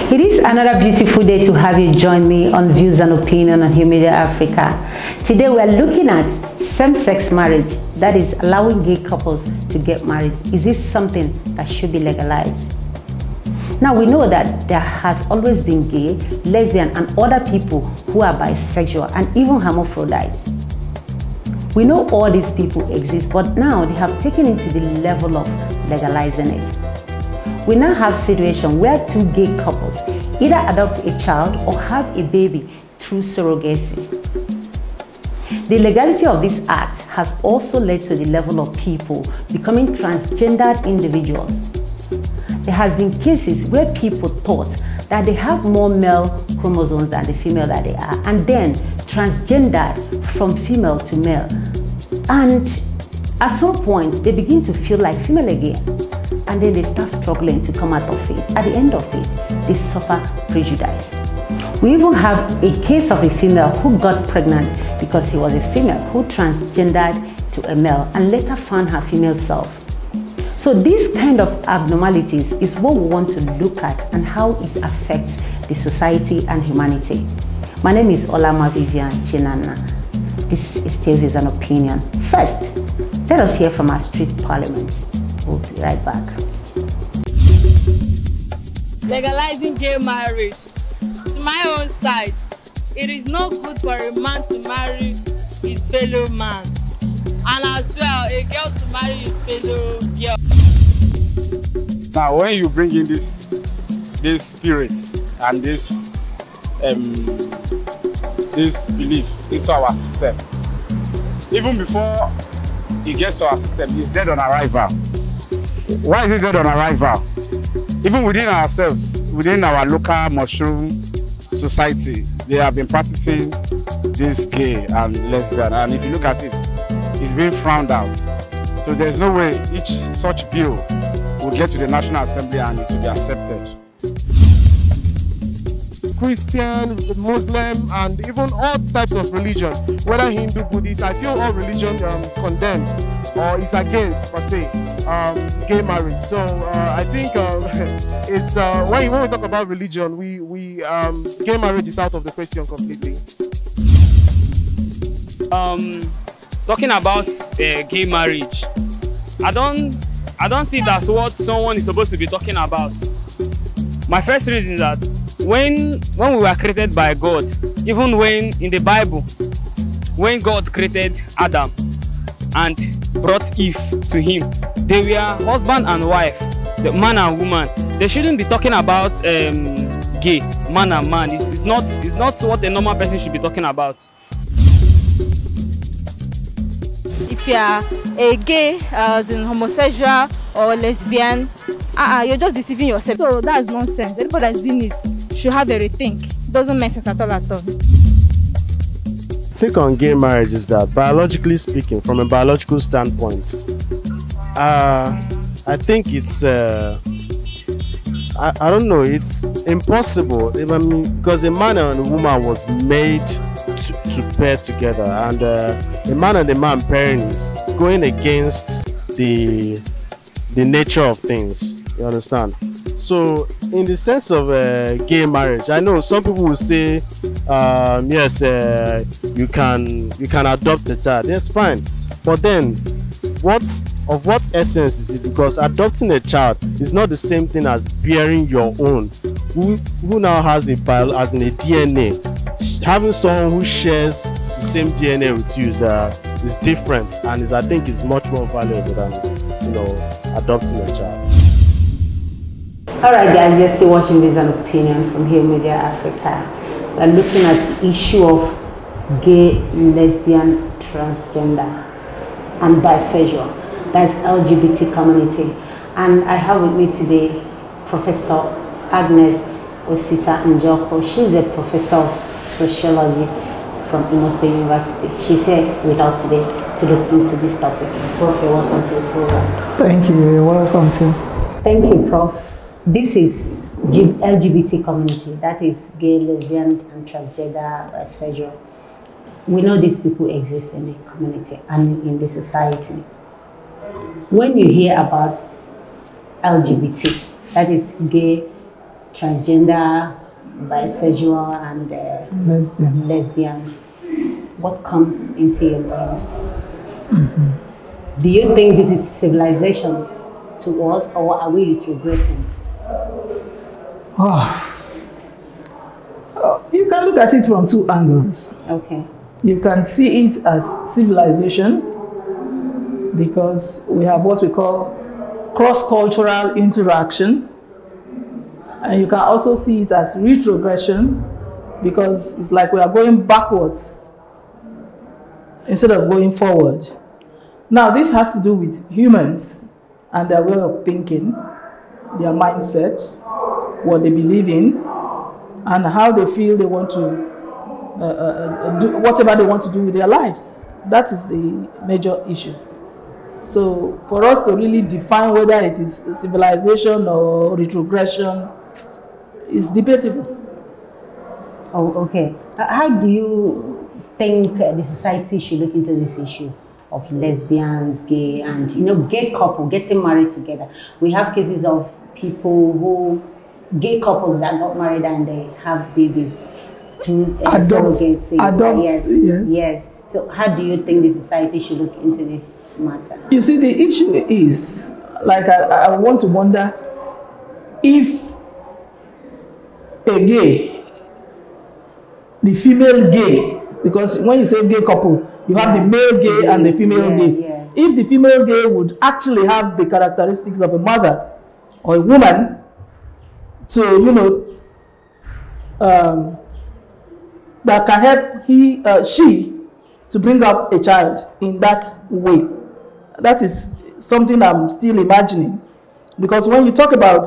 It is another beautiful day to have you join me on Views and Opinion on Here Media Africa. Today we are looking at same-sex marriage, that is allowing gay couples to get married. Is this something that should be legalized? Now we know that there has always been gay, lesbian and other people who are bisexual and even hermaphrodites. We know all these people exist, but now they have taken it to the level of legalizing it. We now have a situation where two gay couples either adopt a child or have a baby through surrogacy. The legality of this act has also led to the level of people becoming transgendered individuals. There has been cases where people thought that they have more male chromosomes than the female that they are, and then transgendered from female to male. And at some point, they begin to feel like female again, and then they start struggling to come out of it. At the end of it, they suffer prejudice. We even have a case of a female who got pregnant because he was a female, who transgendered to a male and later found her female self. So these kind of abnormalities is what we want to look at and how it affects the society and humanity. My name is Olama Vivian Chinana. This is still Views and Opinion. First, let us hear from our street parliament. We'll be right back. Legalizing gay marriage. To my own side, it is not good for a man to marry his fellow man, and as well a girl to marry his fellow girl. Now, when you bring in this spirit and this belief into our system, even before it gets to our system, it's dead on arrival. Why is it dead on arrival? Even within ourselves, within our local mushroom society, they have been practicing this gay and lesbian, and if you look at it, it's being frowned out. So there's no way each such bill will get to the National Assembly and it will be accepted. Christian, Muslim, and even all types of religion, whether Hindu, Buddhist, I feel all religion condemns or is against, per se, gay marriage. So I think it's when we talk about religion, gay marriage is out of the question completely. Talking about gay marriage, I don't see that's what someone is supposed to be talking about. My first reason is that when we were created by God, even when in the Bible, when God created Adam and brought Eve to him, they were husband and wife, the man and woman. They shouldn't be talking about gay, man and man. It's not what a normal person should be talking about. If you are a gay, as in homosexual or lesbian, you're just deceiving yourself. So that's nonsense. Anybody that's doing it should have a rethink. It doesn't make sense at all at all. Take on gay marriage is that, biologically speaking, from a biological standpoint, I think it's I don't know, it's impossible. Because a man and a woman was made to pair together, and a man and a man pairing is going against the nature of things. You understand? So in the sense of gay marriage, I know some people will say yes, you can adopt a child. That's fine, but then what essence is it? Because adopting a child is not the same thing as bearing your own, who now has a DNA. Having someone who shares the same DNA with you is different, and I think is much more valuable than adopting a child. Alright guys, you're still watching Views and Opinion from Here Media Africa. We're looking at the issue of gay, lesbian, transgender and bisexual. That's LGBT community. And I have with me today Professor Agnes Osita Njoko. She's a professor of sociology from Imo State University. She's here with us today to look into this topic. Prof, you're welcome to the program. Thank you. You're welcome to. Thank you, Prof. This is LGBT community, that is gay, lesbian, and transgender, bisexual. We know these people exist in the community and in the society. When you hear about LGBT, that is gay, transgender, bisexual, and lesbians, what comes into your mind? Do you think this is civilization to us, or are we retrogressing? You can look at it from two angles. Okay. You can see it as civilization because we have what we call cross-cultural interaction. And you can also see it as retrogression because it's like we are going backwards instead of going forward. Now, this has to do with humans and their way of thinking, their mindset, what they believe in, and how they feel they want to do whatever they want to do with their lives. That is the major issue. So for us to really define whether it is civilization or retrogression is debatable. Oh, okay. How do you think the society should look into this issue of lesbian, gay, and gay couple getting married together? We have cases of people gay couples that got married and they have babies through surrogacy. Adults, yes. So how do you think the society should look into this matter? You see, the issue is, like, I want to wonder if a gay, the female gay, because when you say gay couple, you have the male gay and the female gay. Yeah. If the female gay would actually have the characteristics of a mother or a woman, to that can help she to bring up a child in that way. That is something I'm still imagining, because when you talk about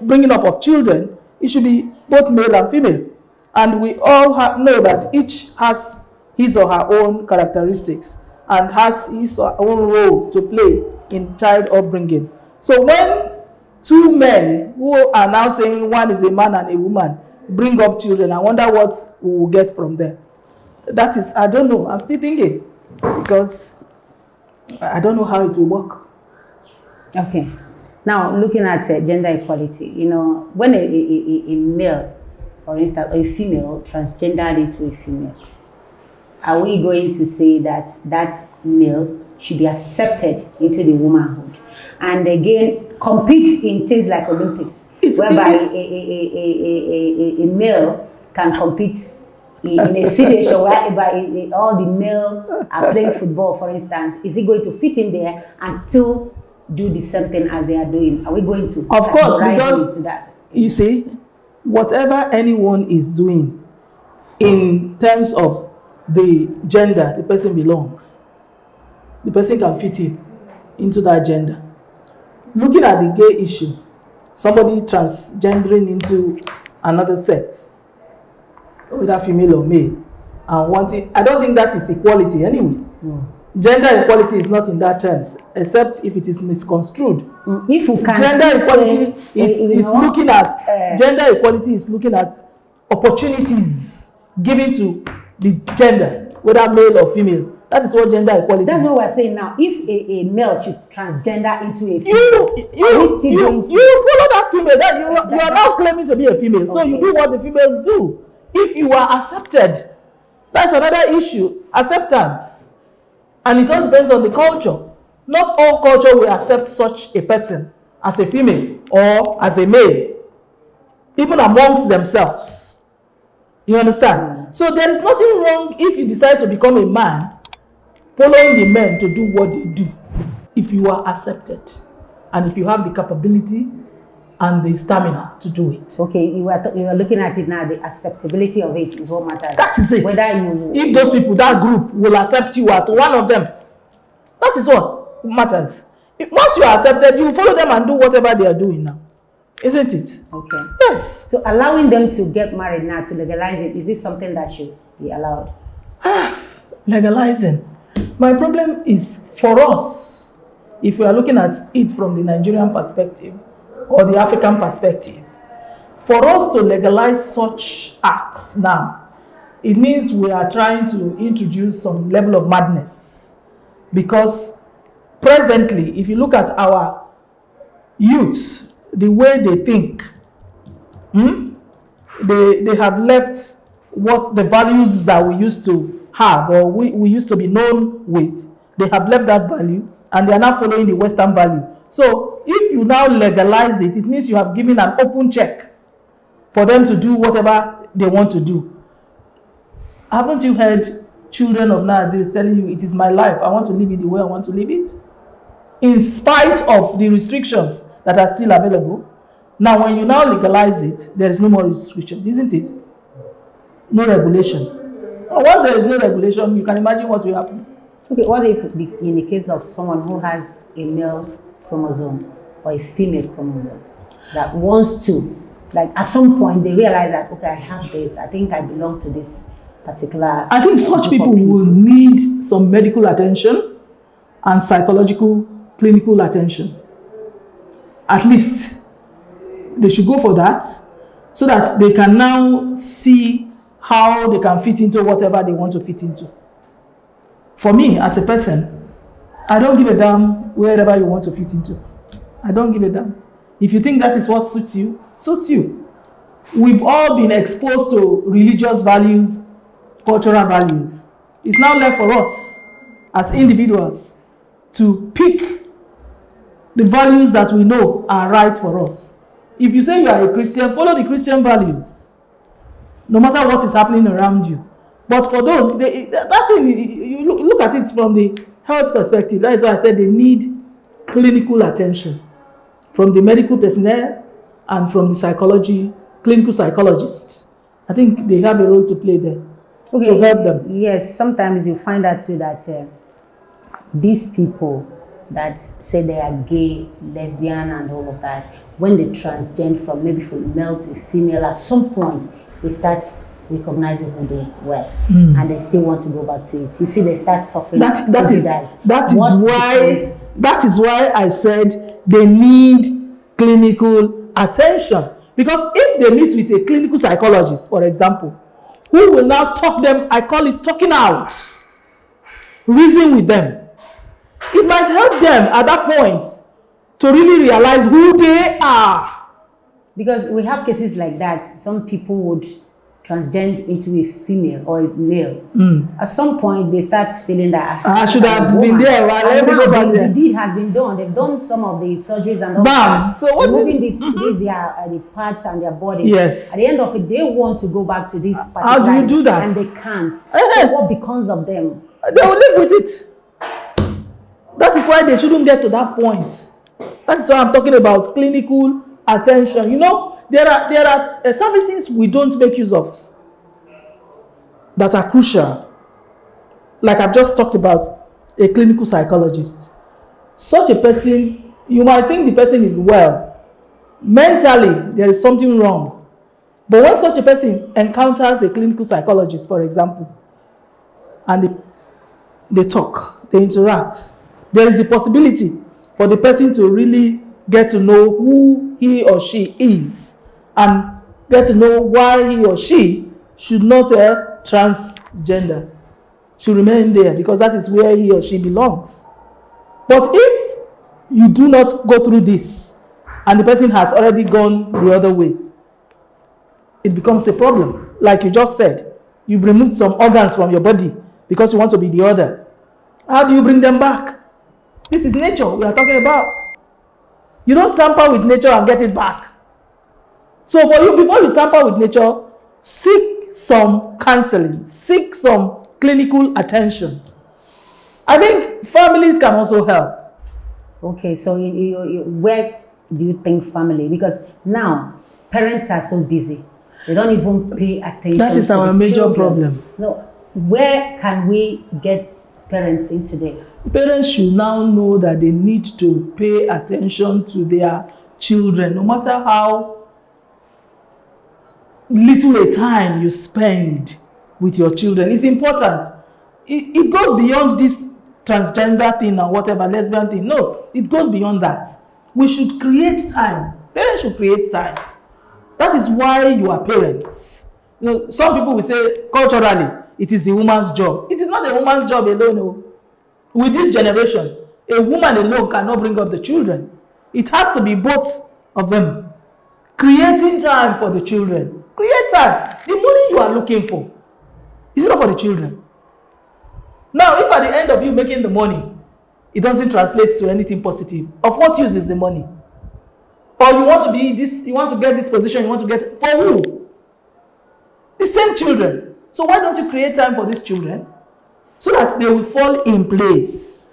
bringing up of children, it should be both male and female, and we all know that each has his or her own characteristics and has his or her own role to play in child upbringing. So when two men who are now saying one is a man and a woman bring up children, I wonder what we will get from them. That is, I don't know. I'm still thinking because I don't know how it will work. Okay. Now, looking at gender equality, when a male, for instance, or a female transgendered into a female, are we going to say that that male should be accepted into the womanhood and again compete in things like Olympics, whereby a male can compete in a situation where all the male are playing football, for instance? Is he going to fit in there and still do the same thing as they are doing? Are we going to? Of course, because you see, whatever anyone is doing in terms of the gender the person belongs, the person can fit in into that gender. Looking at the gay issue, somebody transgendering into another sex, whether female or male, and wanting, I don't think that is equality anyway. Gender equality is not in that terms, except if it is misconstrued. If you can, gender equality is looking at gender equality is looking at opportunities given to the gender, whether male or female. That is what gender equality is. That's what we're saying now. If a male should transgender into a female, you follow that female, then you are now claiming to be a female. Okay. So you do what the females do. If you are accepted, that's another issue, acceptance. And it all depends on the culture. Not all culture will accept such a person as a female or as a male, even amongst themselves. You understand? So there is nothing wrong if you decide to become a man, following the men to do what they do, if you are accepted and if you have the capability and the stamina to do it. Okay, you are looking at it now, the acceptability of it is what matters. That is it. Whether you, if those people, that group will accept you as one of them, that is what matters. Once you are accepted, you follow them and do whatever they are doing now. Isn't it? Okay. Yes. So allowing them to get married now, to legalize it, is it something that should be allowed? Legalizing. My problem is for us, if we are looking at it from the Nigerian perspective or the African perspective, for us to legalize such acts now, it means we are trying to introduce some level of madness. Because presently, if you look at our youth, the way they think, They have left what the values that we used to have, or we used to be known with. They have left that value and they are now following the Western value. So if you now legalize it, it means you have given an open check for them to do whatever they want to do. Haven't you heard children of nowadays telling you, it is my life, I want to live it the way I want to live it? In spite of the restrictions that are still available. Now, when you now legalize it, there is no more restriction, isn't it? No regulation. And once there is no regulation, you can imagine what will happen. Okay, what if in the case of someone who has a male chromosome or a female chromosome that wants to, like at some point they realize that, okay, I have this, I think I belong to this particular... I think such people will need some medical attention and psychological, clinical attention. At least they should go for that so that they can now see how they can fit into whatever they want to fit into. For me, as a person, I don't give a damn wherever you want to fit into. I don't give a damn. If you think that is what suits you, suits you. We've all been exposed to religious values, cultural values. It's now left for us as individuals to pick the values that we know are right for us. If you say you are a Christian, follow the Christian values, no matter what is happening around you. But for those, that thing, you look at it from the health perspective. That is why I said they need clinical attention from the medical personnel and from the clinical psychologists. I think they have a role to play there, okay, to help them. Yes, sometimes you find out too that these people that say they are gay, lesbian and all of that, when they transgender from maybe from male to female, at some point they start recognizing who they were, and they still want to go back to it. You see, they start suffering. That is why I said they need clinical attention. Because if they meet with a clinical psychologist, for example, who will now talk them, I call it talking out, reason with them, it might help them at that point to really realize who they are. Because we have cases like that. Some people would transgender into a female or a male. At some point, they start feeling that I should have been there. Let me go back there. The deed has been done. They've done some of the surgeries and all that. So what? Removing the parts and their body. Yes. At the end of it, they want to go back to this particular. How do you do that? And they can't. So what becomes of them? They will live with it. That is why they shouldn't get to that point. That is why I'm talking about clinical attention. You know, there are services we don't make use of that are crucial. Like I've just talked about, a clinical psychologist. Such a person, you might think the person is well. Mentally, there is something wrong. But when such a person encounters a clinical psychologist, for example, and they talk, they interact, there is the possibility for the person to really get to know who he or she is and get to know why he or she should not transgender, should remain there, because that is where he or she belongs. But if you do not go through this and the person has already gone the other way, it becomes a problem. Like you just said, you've removed some organs from your body because you want to be the other. How do you bring them back? This is nature we are talking about. You don't tamper with nature and get it back. So for you, before you tamper with nature, seek some counseling, seek some clinical attention. I think families can also help. Okay, so where do you think family? Because now parents are so busy, they don't even pay attention. That is our major problem. No, where can we get parents into this? Parents should now know that they need to pay attention to their children, no matter how little a time you spend with your children. It's important. It goes beyond this transgender thing or whatever, lesbian thing. No, it goes beyond that. We should create time. Parents should create time. That is why you are parents. You know, some people will say culturally, it is the woman's job. It is not a woman's job alone. No. With this generation, a woman alone cannot bring up the children. It has to be both of them. creating time for the children. Create time. The money you are looking for, is it not for the children? Now, if at the end of you making the money, it doesn't translate to anything positive, of what use is the money? Or you want to be this, you want to get this position, you want to get, for who? The same children. So why don't you create time for these children so that they will fall in place?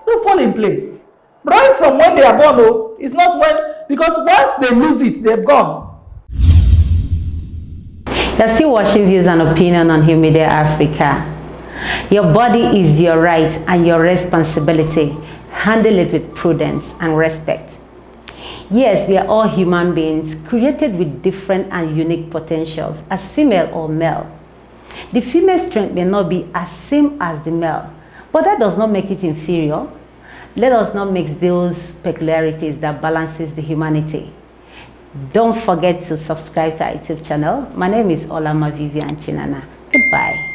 They will fall in place. Right from when they are born, though, it's not when, because once they lose it, they've gone. You're still watching Views and Opinion on New Media Africa. Your body is your right and your responsibility. Handle it with prudence and respect. Yes, we are all human beings created with different and unique potentials as female or male. The female strength may not be as same as the male, but that does not make it inferior. Let us not mix those peculiarities that balances the humanity. Don't forget to subscribe to our YouTube channel. My name is Olama Vivian Chinana. Goodbye.